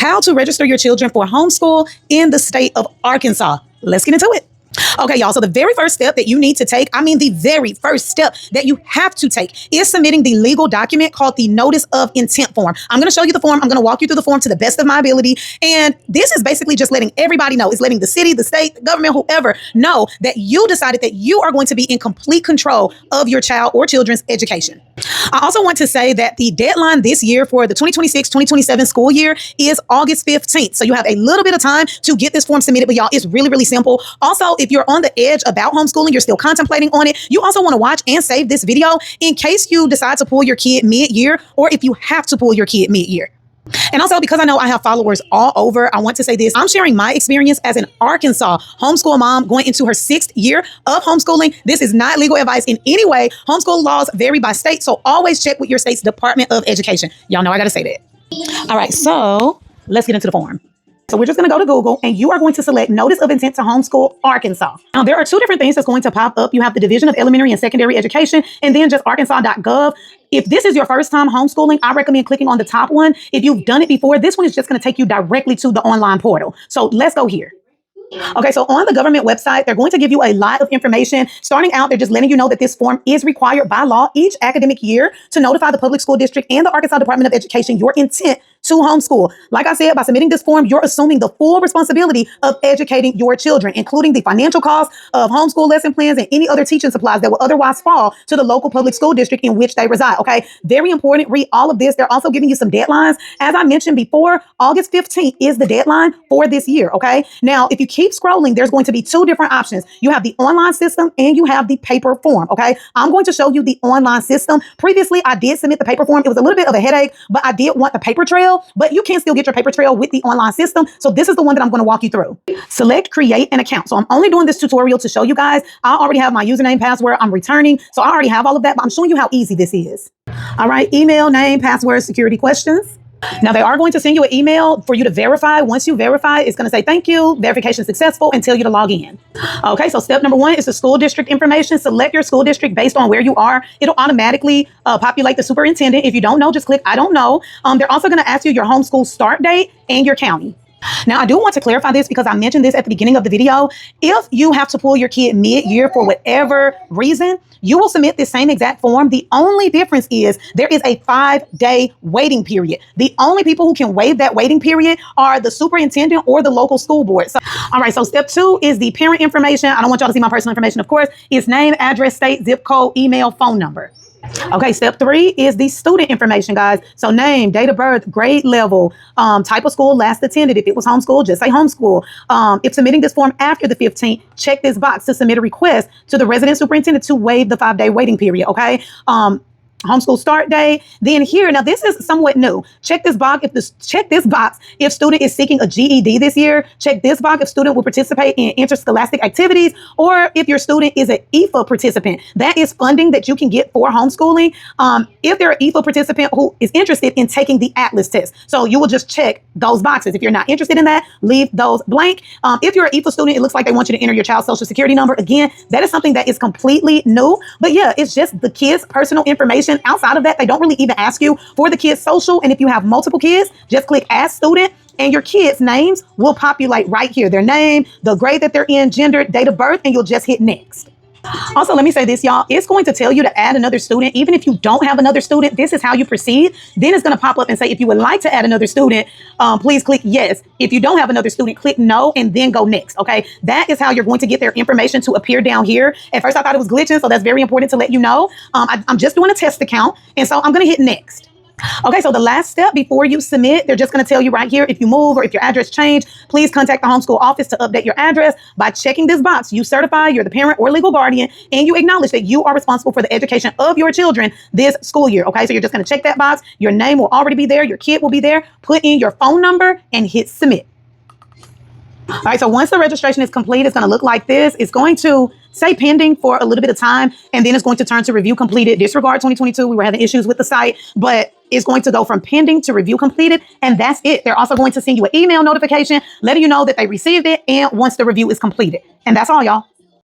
how to register your children for homeschool in the state of Arkansas. Let's get into it. Okay, y'all. So the very first step that you need to take, the very first step that you have to take is submitting the legal document called the Notice of Intent form. I'm going to show you the form. I'm going to walk you through the form to the best of my ability. And this is basically just letting everybody know. It's letting the city, the state, the government, whoever know that you decided that you are going to be in complete control of your child or children's education. I also want to say that the deadline this year for the 2026-2027 school year is August 15th. So you have a little bit of time to get this form submitted, but y'all, it's really, really simple. Also, if you're on the edge about homeschooling, you're still contemplating on it, you also want to watch and save this video in case you decide to pull your kid mid-year, or if you have to pull your kid mid-year. And also, because I know I have followers all over, I want to say this. I'm sharing my experience as an Arkansas homeschool mom going into her 6th year of homeschooling. This is not legal advice in any way. Homeschool laws vary by state, so always check with your state's Department of Education. Y'all know I got to say that. All right, so let's get into the form. So we're just going to go to Google and you are going to select Notice of Intent to Homeschool Arkansas. Now, there are two different things that's going to pop up. You have the Division of Elementary and Secondary Education and then just arkansas.gov. If this is your first time homeschooling, I recommend clicking on the top one. If you've done it before, this one is just going to take you directly to the online portal. So let's go here. Okay, so on the government website, they're going to give you a lot of information. Starting out, they're just letting you know that this form is required by law each academic year to notify the public school district and the Arkansas Department of Education your intent to homeschool. Like I said, by submitting this form, you're assuming the full responsibility of educating your children, including the financial costs of homeschool lesson plans and any other teaching supplies that will otherwise fall to the local public school district in which they reside. Okay, very important. Read all of this. They're also giving you some deadlines. As I mentioned before, August 15th is the deadline for this year. Okay, now if you keep scrolling, there's going to be two different options. You have the online system and you have the paper form. Okay, I'm going to show you the online system. Previously, I did submit the paper form. It was a little bit of a headache, but I did want the paper trail. But you can still get your paper trail with the online system. So this is the one that I'm going to walk you through. Select create an account. So I'm only doing this tutorial to show you guys. I already have my username, password. I'm returning. So I already have all of that, but I'm showing you how easy this is. All right. Email, name, password, security questions. Now, they are going to send you an email for you to verify. Once you verify, it's going to say, thank you, verification successful, and tell you to log in. Okay, so step number one is the school district information. Select your school district based on where you are. It'll automatically populate the superintendent. If you don't know, just click I don't know. They're also going to ask you your homeschool start date and your county. Now, I do want to clarify this because I mentioned this at the beginning of the video. If you have to pull your kid mid-year for whatever reason, you will submit this same exact form. The only difference is there is a 5-day waiting period. The only people who can waive that waiting period are the superintendent or the local school board. So, all right, so step 2 is the parent information. I don't want y'all to see my personal information, of course. It's name, address, state, zip code, email, phone number. Okay, step 3 is the student information, guys. So name, date of birth, grade level, type of school last attended. If it was homeschool, just say homeschool. If submitting this form after the 15th, check this box to submit a request to the resident superintendent to waive the 5-day waiting period. Okay. Homeschool start day. Then here, now this is somewhat new. Check this box if student is seeking a GED this year. Check this box if student will participate in interscholastic activities, or if your student is an EFA participant. That is funding that you can get for homeschooling. If they're an EFA participant who is interested in taking the Atlas test. So you will just check those boxes. If you're not interested in that, leave those blank. If you're an EFA student, it looks like they want you to enter your child's social security number. Again, that is something that is completely new. But yeah, it's just the kids' personal information. Outside of that, they don't really even ask you for the kids' social. And if you have multiple kids, just click Ask Student and your kids' names will populate right here. Their name, the grade that they're in, gender, date of birth, and you'll just hit next. Also, let me say this, y'all. It's going to tell you to add another student. Even if you don't have another student, this is how you proceed. Then it's going to pop up and say, if you would like to add another student, please click yes. If you don't have another student, click no, and then go next. Okay, that is how you're going to get their information to appear down here. At first, I thought it was glitching, so that's very important to let you know. I'm just doing a test account, and so I'm going to hit next. Okay, so the last step before you submit, they're just going to tell you right here, if you move or if your address changed, please contact the homeschool office to update your address. By checking this box, you certify you're the parent or legal guardian, and you acknowledge that you are responsible for the education of your children this school year. Okay, so you're just going to check that box. Your name will already be there. Your kid will be there. Put in your phone number and hit submit. All right, so once the registration is complete, it's going to look like this. It's going to say pending for a little bit of time, and then it's going to turn to review completed. Disregard 2022. We were having issues with the site, but it's going to go from pending to review completed, and that's it. They're also going to send you an email notification letting you know that they received it and once the review is completed. And that's all, y'all.